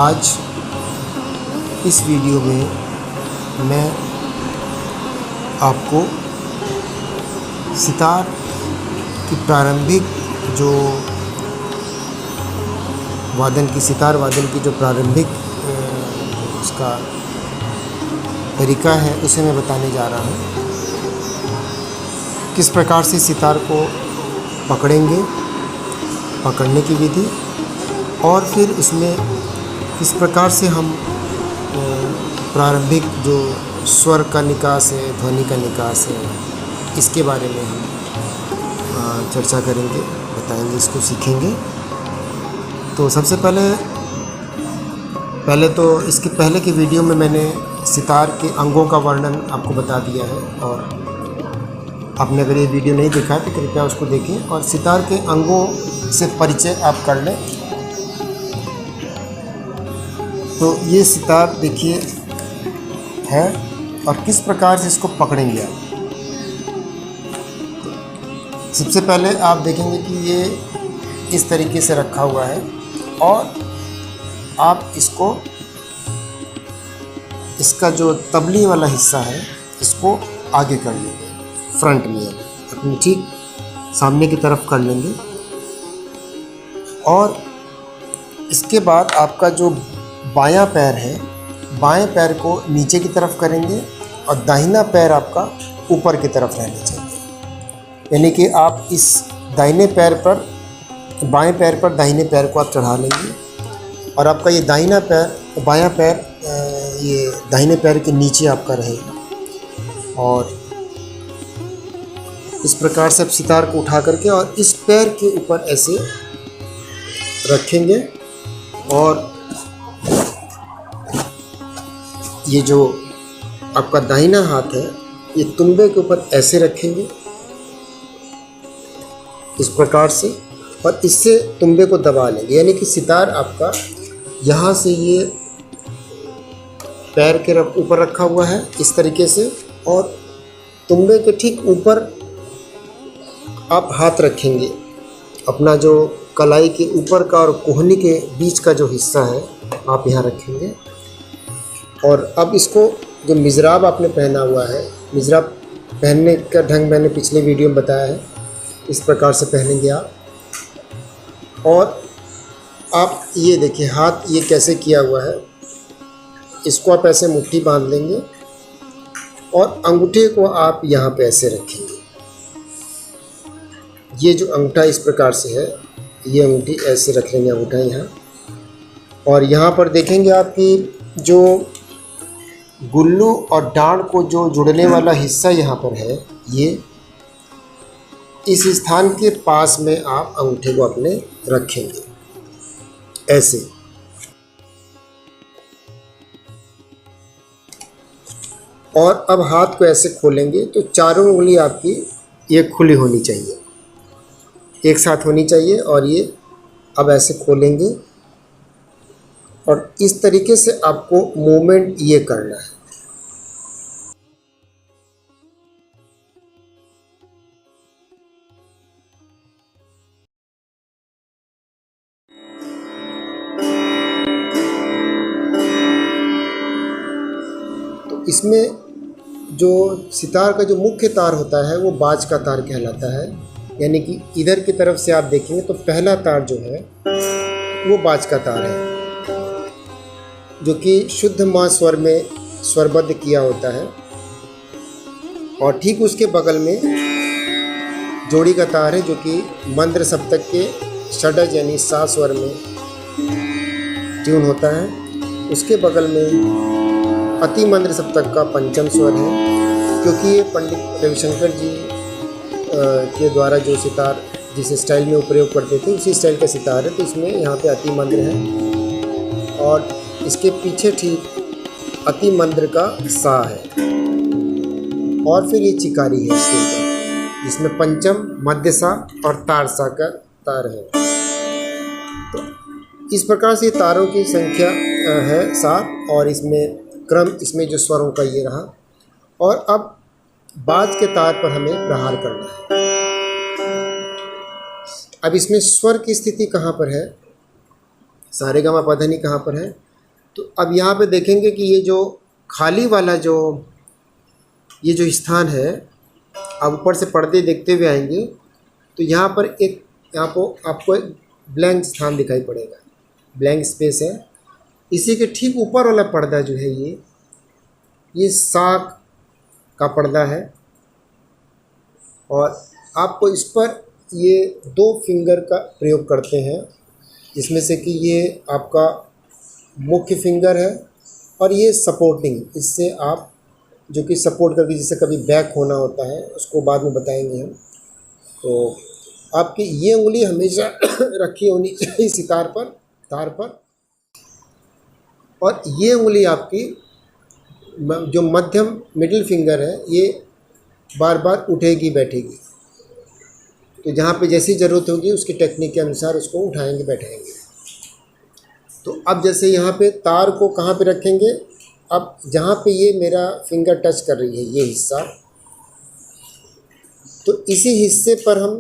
आज इस वीडियो में मैं आपको सितार की प्रारंभिक जो सितार वादन की जो प्रारंभिक उसका तरीका है उसे मैं बताने जा रहा हूँ। किस प्रकार से सितार को पकड़ेंगे, पकड़ने की विधि, और फिर उसमें किस प्रकार से हम प्रारंभिक जो स्वर का निकास है, ध्वनि का निकास है, इसके बारे में हम चर्चा करेंगे, बताएंगे, इसको सीखेंगे। तो सबसे पहले तो इसके पहले की वीडियो में मैंने सितार के अंगों का वर्णन आपको बता दिया है, और आपने अगर ये वीडियो नहीं देखा है तो कृपया उसको देखें और सितार के अंगों से परिचय आप कर लें। तो ये सितार देखिए है, और किस प्रकार से इसको पकड़ेंगे आप। सबसे पहले आप देखेंगे कि ये इस तरीके से रखा हुआ है, और आप इसका जो तबली वाला हिस्सा है इसको आगे कर लेंगे, फ्रंट में अपनी ठीक सामने की तरफ कर लेंगे। और इसके बाद आपका जो बायां पैर है, बाएं पैर को नीचे की तरफ करेंगे और दाहिना पैर आपका ऊपर की तरफ रहना चाहिए। यानी कि आप इस दाहिने पैर पर, बाएं पैर पर दाहिने पैर को आप चढ़ा लेंगे, और आपका ये दाहिना पैर, बायां पैर ये दाहिने पैर के नीचे आपका रहेगा। और इस प्रकार से आप सितार को उठा करके और इस पैर के ऊपर ऐसे रखेंगे, और ये जो आपका दाहिना हाथ है ये तुम्बे के ऊपर ऐसे रखेंगे इस प्रकार से, और इससे तुम्बे को दबा लेंगे। यानी कि सितार आपका यहाँ से ये पैर के ऊपर रखा हुआ है इस तरीके से, और तुम्बे के ठीक ऊपर आप हाथ रखेंगे। अपना जो कलाई के ऊपर का और कोहनी के बीच का जो हिस्सा है आप यहाँ रखेंगे। और अब इसको जो मिजराब आपने पहना हुआ है, मिजराब पहनने का ढंग मैंने पिछले वीडियो में बताया है, इस प्रकार से पहनेंगे आप। और आप ये देखिए हाथ ये कैसे किया हुआ है, इसको आप ऐसे मुट्ठी बांध लेंगे और अंगूठे को आप यहाँ पे ऐसे रखेंगे। ये जो अंगूठा इस प्रकार से है, ये अंगूठी ऐसे रख लेंगे, अंगूठा यहाँ। और यहाँ पर देखेंगे आपकी जो गुल्लू और डांड को जो जुड़ने वाला हिस्सा यहाँ पर है, ये इस स्थान के पास में आप अंगूठे को अपने रखेंगे ऐसे। और अब हाथ को ऐसे खोलेंगे तो चारों उंगली आपकी ये खुली होनी चाहिए, एक साथ होनी चाहिए। और ये अब ऐसे खोलेंगे और इस तरीके से आपको मूवमेंट ये करना है। तो इसमें जो सितार का जो मुख्य तार होता है वो बाज का तार कहलाता है। यानी कि इधर की तरफ से आप देखेंगे तो पहला तार जो है वो बाज का तार है, जो कि शुद्ध माँ स्वर में स्वरबद्ध किया होता है। और ठीक उसके बगल में जोड़ी का तार है, जो कि मंद्र सप्तक के षडज यानी सा स्वर में ट्यून होता है। उसके बगल में अति मंद्र सप्तक का पंचम स्वर है, क्योंकि ये पंडित रविशंकर जी के द्वारा जो सितार जिस स्टाइल में वो प्रयोग करते थे उसी स्टाइल का सितार है। तो इसमें यहाँ पे अति मंद्र है, और इसके पीछे ठीक अति मंद्र का सा है, और फिर ये चिकारी है इसके ऊपर, जिसमें पंचम, मध्य सा और तार सा का तार है। तो इस प्रकार से तारों की संख्या है 7, और इसमें क्रम, इसमें जो स्वरों का ये रहा। और अब बाज के तार पर हमें प्रहार करना है। अब इसमें स्वर की स्थिति कहाँ पर है, सारेगामा पधनी कहाँ पर है, तो अब यहाँ पे देखेंगे कि ये जो खाली वाला ये जो स्थान है, आप ऊपर से पर्दे देखते हुए आएंगे तो यहाँ पर आपको एक ब्लैंक स्थान दिखाई पड़ेगा, ब्लैंक स्पेस है। इसी के ठीक ऊपर वाला पर्दा जो है ये साग का पर्दा है, और आपको इस पर ये 2 फिंगर का प्रयोग करते हैं, जिसमें से कि ये आपका मुख्य फिंगर है और ये सपोर्टिंग, इससे आप जो कि सपोर्ट करके जिससे कभी बैक होना होता है उसको बाद में बताएंगे हम। तो आपकी ये उंगली हमेशा रखी होनी चाहिए इसी तार पर, और ये उंगली आपकी जो मध्यम मिडिल फिंगर है ये बार बार उठेगी बैठेगी। तो जहाँ पे जैसी ज़रूरत होगी उसकी टेक्निक के अनुसार उसको उठाएंगे बैठाएंगे। तो अब जैसे यहाँ पे तार को कहाँ पे रखेंगे, अब जहाँ पे ये मेरा फिंगर टच कर रही है ये हिस्सा, तो इसी हिस्से पर हम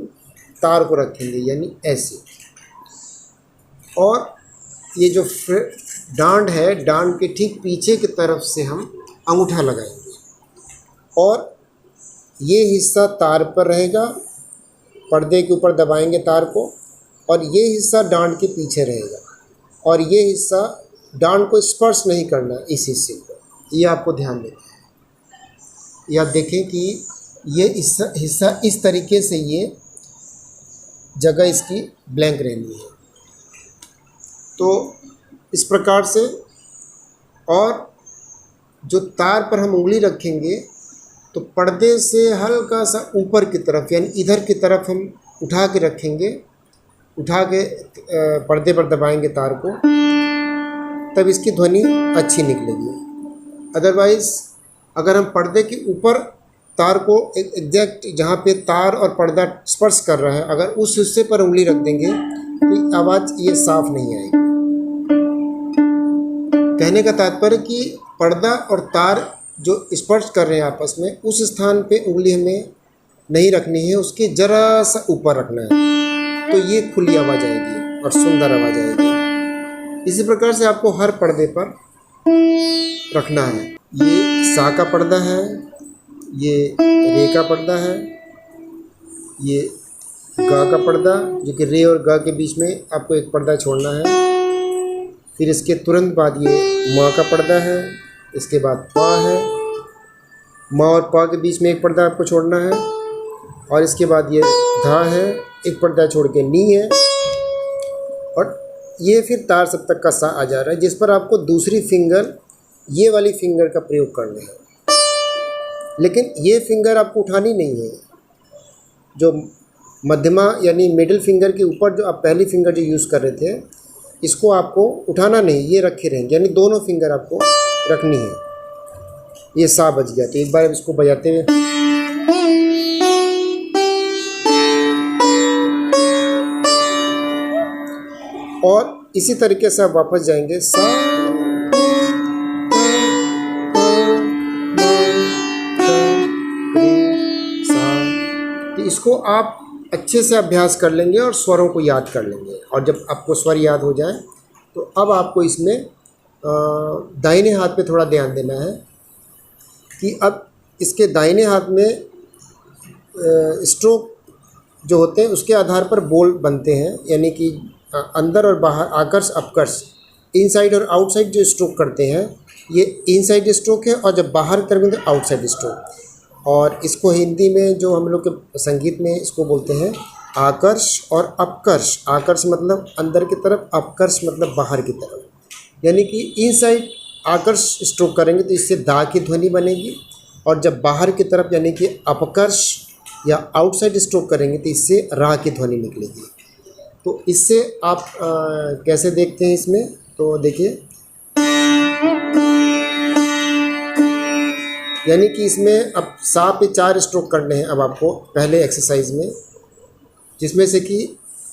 तार को रखेंगे, यानी ऐसे। और ये जो डांड है, डांड के ठीक पीछे की तरफ से हम अंगूठा लगाएंगे और ये हिस्सा तार पर रहेगा, पर्दे के ऊपर दबाएंगे तार को, और ये हिस्सा डांड के पीछे रहेगा, और ये हिस्सा डांड को स्पर्श नहीं करना इस हिस्से को, ये आपको ध्यान देना है। या देखें कि ये हिस्सा इस तरीके से ये जगह इसकी ब्लैंक रहनी है। तो इस प्रकार से, और जो तार पर हम उंगली रखेंगे तो पर्दे से हल्का सा ऊपर की तरफ, यानी इधर की तरफ हम उठा के रखेंगे, उठा के पर्दे पर दबाएंगे तार को, तब इसकी ध्वनि अच्छी निकलेगी। अदरवाइज़ अगर हम पर्दे के ऊपर तार को एग्जैक्ट जहाँ पे तार और पर्दा स्पर्श कर रहा है, अगर उस हिस्से पर उंगली रख देंगे तो आवाज़ ये साफ नहीं आएगी। कहने का तात्पर्य कि पर्दा और तार जो स्पर्श कर रहे हैं आपस में, उस स्थान पे उंगली हमें नहीं रखनी है, उसके ज़रा सा ऊपर रखना है, तो ये खुली आवाज़ आएगी और सुंदर आवाज़ आएगी। इसी प्रकार से आपको हर पर्दे पर रखना है। ये सा का पर्दा है, ये रे का पर्दा है, ये गा का पर्दा, जो कि रे और गा के बीच में आपको एक पर्दा छोड़ना है। फिर इसके तुरंत बाद ये माँ का पर्दा है, इसके बाद पा है, माँ और पा के बीच में एक पर्दा आपको छोड़ना है, और इसके बाद ये धा है, एक पर्दा छोड़ के नी है, और ये फिर तार सब तक का सा आ जा रहा है, जिस पर आपको दूसरी फिंगर, ये वाली फिंगर का प्रयोग करना है। लेकिन ये फिंगर आपको उठानी नहीं है, जो मध्यमा यानी मिडिल फिंगर के ऊपर जो आप पहली फिंगर जो यूज़ कर रहे थे, इसको आपको उठाना नहीं, ये रखे रहेंगे, यानी दोनों फिंगर आपको रखनी है। ये सा बज गया, तो एक बार इसको बजाते हुए, और इसी तरीके से आप वापस जाएंगे सा, तो इसको आप अच्छे से अभ्यास कर लेंगे और स्वरों को याद कर लेंगे। और जब आपको स्वर याद हो जाए तो अब आपको इसमें दाहिने हाथ पे थोड़ा ध्यान देना है कि अब इसके दाहिने हाथ में स्ट्रोक जो होते हैं उसके आधार पर बोल बनते हैं, यानी कि अंदर और बाहर, आकर्ष अपकर्ष, इनसाइड और आउटसाइड जो स्ट्रोक करते हैं ये इनसाइड स्ट्रोक है, और जब बाहर करेंगे तो आउटसाइड स्ट्रोक। और इसको हिंदी में जो हम लोग के संगीत में इसको बोलते हैं आकर्ष और अपकर्ष। आकर्ष मतलब अंदर की तरफ, अपकर्ष मतलब बाहर की तरफ, यानी कि इनसाइड आकर्ष स्ट्रोक करेंगे तो इससे दा की ध्वनि बनेगी, और जब बाहर की तरफ यानी कि अपकर्ष या आउटसाइड स्ट्रोक करेंगे तो इससे रा की ध्वनि निकलेगी। तो इससे आप कैसे देखते हैं इसमें, तो देखिए, यानी कि इसमें अब सा पे 4 स्ट्रोक करने हैं अब आपको पहले एक्सरसाइज में, जिसमें से कि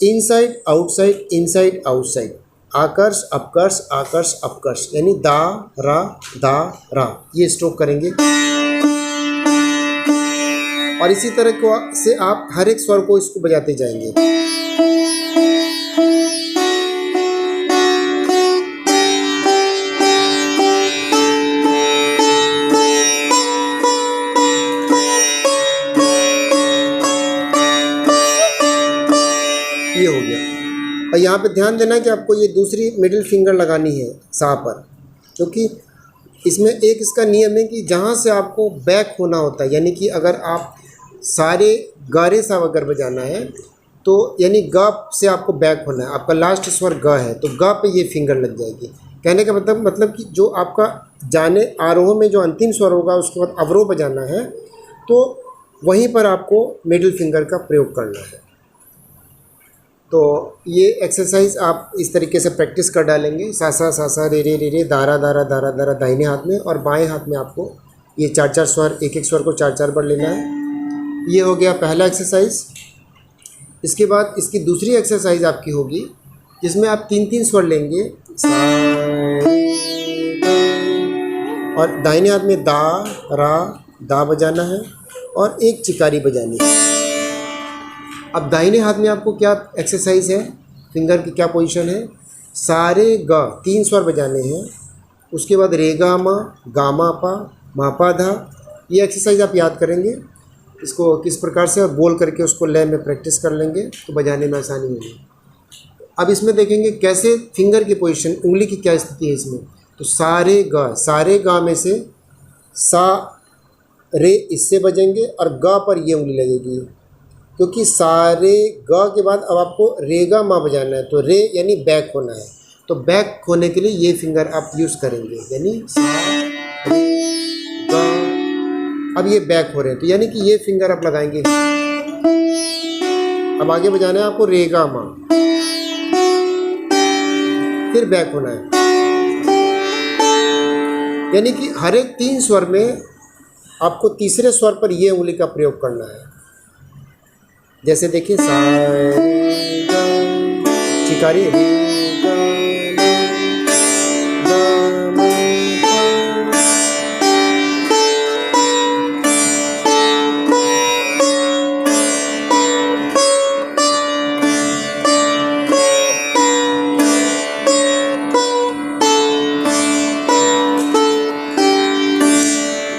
इनसाइड आउटसाइड, इनसाइड आउटसाइड, आकर्ष अपकर्ष, आकर्ष अपकर्ष, यानी दा रा ये स्ट्रोक करेंगे। और इसी तरह से आप हर एक स्वर को इसको बजाते जाएंगे। और यहाँ पे ध्यान देना कि आपको ये दूसरी मिडिल फिंगर लगानी है सा पर, क्योंकि इसमें एक इसका नियम है कि जहाँ से आपको बैक होना होता है, यानी कि अगर आप सारे गारे सा अगर बजाना है तो यानी ग से आपको बैक होना है, आपका लास्ट स्वर ग है तो ग पे ये फिंगर लग जाएगी। कहने का मतलब कि जो आपका जाने आरोह में जो अंतिम स्वर होगा उसके बाद अवरोह बजाना है तो वहीं पर आपको मिडिल फिंगर का प्रयोग करना है। तो ये एक्सरसाइज आप इस तरीके से प्रैक्टिस कर डालेंगे, सा सा रे रे दारा दारा दारा दारा दाहिने हाथ में, और बाएं हाथ में आपको ये 4-4 स्वर, एक एक स्वर को 4-4 बार लेना है। ये हो गया पहला एक्सरसाइज। इसके बाद इसकी दूसरी एक्सरसाइज आपकी होगी जिसमें आप 3-3 स्वर लेंगे और दाहिने हाथ में दा रा दा बजाना है और एक चिकारी बजानी है। अब दाहिने हाथ में आपको क्या एक्सरसाइज है, फिंगर की क्या पोजीशन है, सारे ग 3 स्वर बजाने हैं, उसके बाद रे गा मा गा मा पा मा पा धा। ये एक्सरसाइज आप याद करेंगे, इसको किस प्रकार से बोल करके उसको लय में प्रैक्टिस कर लेंगे तो बजाने में आसानी होगी। अब इसमें देखेंगे कैसे फिंगर की पोजीशन, उंगली की क्या स्थिति है इसमें। तो सारे गा में से सा रे इससे बजेंगे और गा पर ये उंगली लगेगी, क्योंकि सारे गा के बाद अब आपको रेगा माँ बजाना है तो रे यानी बैक होना है, तो बैक होने के लिए ये फिंगर आप यूज़ करेंगे, यानी सा रे गा। अब ये बैक हो रहे हैं तो यानी कि ये फिंगर आप लगाएंगे। अब आगे बजाना है आपको रेगा माँ, फिर बैक होना है, यानी कि हर एक 3 स्वर में आपको तीसरे स्वर पर ये उंगली का प्रयोग करना है। जैसे देखिए सा रे गा, चिकारी रे गा मा गा मा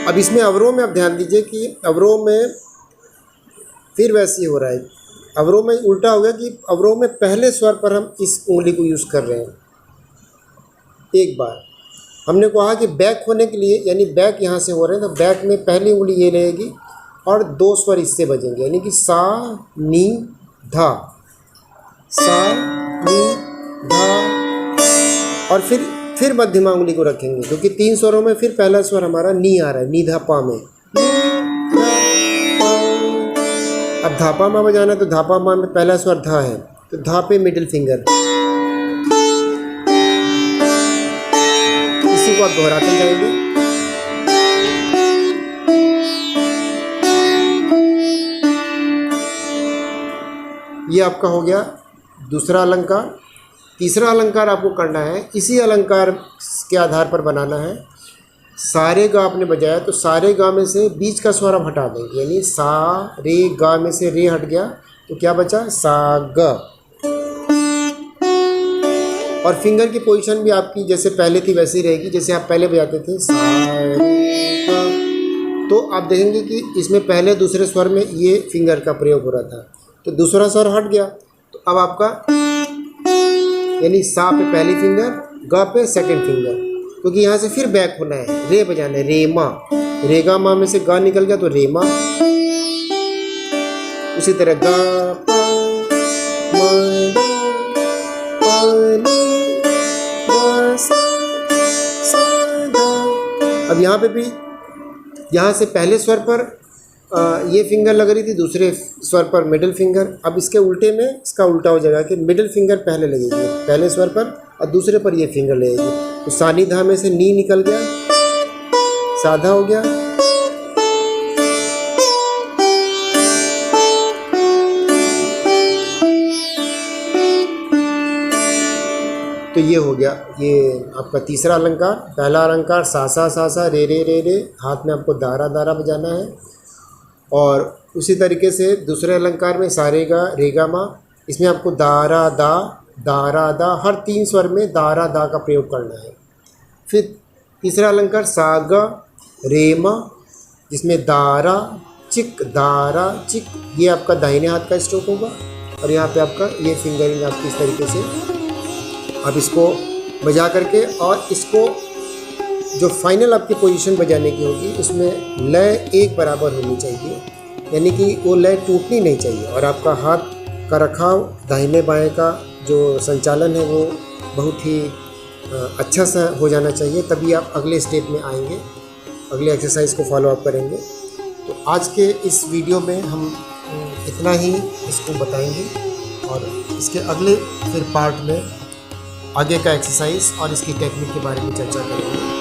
अब इसमें अवरोह में आप ध्यान दीजिए कि अवरोह में फिर वैसे ही हो रहा है। अवरोह में उल्टा हो गया कि अवरोह में पहले स्वर पर हम इस उंगली को यूज़ कर रहे हैं। एक बार हमने कहा कि बैक होने के लिए, यानी बैक यहाँ से हो रहे हैं तो बैक में पहली उंगली ये रहेगी और 2 स्वर इससे बजेंगे, यानी कि सा नी धा, सा नी धा, और फिर मध्यमा उंगली को रखेंगे, क्योंकि 3 स्वरों में फिर पहला स्वर हमारा नी आ रहा है, नी धा पा में। अब धापा माँ बजाना है तो धापा माँ में पहला स्वर धा है तो धा पे मिडिल फिंगर, इसी को आप दोहराते जाएंगे। ये आपका हो गया दूसरा अलंकार। तीसरा अलंकार आपको करना है, इसी अलंकार के आधार पर बनाना है। सारे गा आपने बजाया तो सारे गा में से बीच का स्वर आप हटा देंगे, यानी सा रे गा में से रे हट गया तो क्या बचा सा ग। और फिंगर की पोजीशन भी आपकी जैसे पहले थी वैसी रहेगी, जैसे आप पहले बजाते थे सा रे गा। तो आप देखेंगे कि इसमें पहले दूसरे स्वर में ये फिंगर का प्रयोग हो रहा था, तो दूसरा स्वर हट गया तो अब आपका यानी सा पे पहली फिंगर, गा पे सेकंड फिंगर, क्योंकि यहाँ से फिर बैक होना है, रे बजाना है, रे मा, रेगा माँ में से गा निकल गया तो रे मा। उसी तरह गा पा मा पा नी गा सा गा। अब यहाँ पे भी यहाँ से पहले स्वर पर ये फिंगर लग रही थी, दूसरे स्वर पर मिडिल फिंगर। अब इसके उल्टे में इसका उल्टा हो जाएगा कि मिडिल फिंगर पहले लगेगी पहले स्वर पर और दूसरे पर ये फिंगर लगेगी, तो सानी धा में से नी निकल गया, साधा हो गया। तो ये हो गया ये आपका तीसरा अलंकार। पहला अलंकार सा सा रे रे, हाथ में आपको दारा दारा बजाना है। और उसी तरीके से दूसरे अलंकार में सारेगा रेगा मा, इसमें आपको दारा दा हर 3 स्वर में दारा दा का प्रयोग करना है। फिर तीसरा अलंकार सागा रेमा, जिसमें दारा चिक, ये आपका दाहिने हाथ का स्ट्रोक होगा। और यहाँ पे आपका ये फिंगरिंग आपकी इस तरीके से आप इसको बजा करके, और इसको जो फाइनल आपकी पोजीशन बजाने की होगी उसमें लय एक बराबर होनी चाहिए, यानी कि वो लय टूटनी नहीं चाहिए, और आपका हाथ का रखाव दाहिने बाएं का जो संचालन है वो बहुत ही अच्छा सा हो जाना चाहिए, तभी आप अगले स्टेप में आएंगे, अगले एक्सरसाइज को फॉलो अप करेंगे। तो आज के इस वीडियो में हम इतना ही इसको बताएंगे, और इसके अगले फिर पार्ट में आगे का एक्सरसाइज और इसकी टेक्निक के बारे में चर्चा करेंगे।